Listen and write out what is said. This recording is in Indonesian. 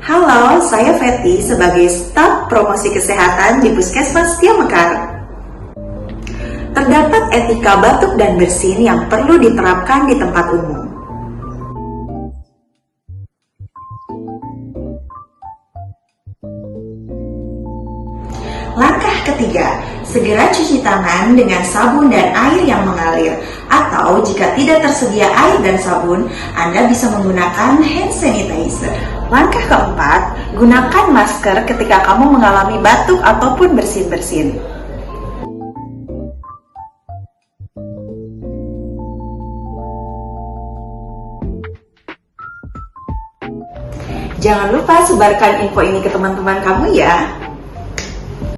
Halo, saya Fetty sebagai staf promosi kesehatan di Puskesmas Setia Mekar. Terdapat etika batuk dan bersin yang perlu diterapkan di tempat umum. Langkah ketiga, segera cuci tangan dengan sabun dan air yang mengalir. Atau jika tidak tersedia air dan sabun, Anda bisa menggunakan hand sanitizer. Langkah keempat, gunakan masker ketika kamu mengalami batuk ataupun bersin-bersin. Jangan lupa sebarkan info ini ke teman-teman kamu ya.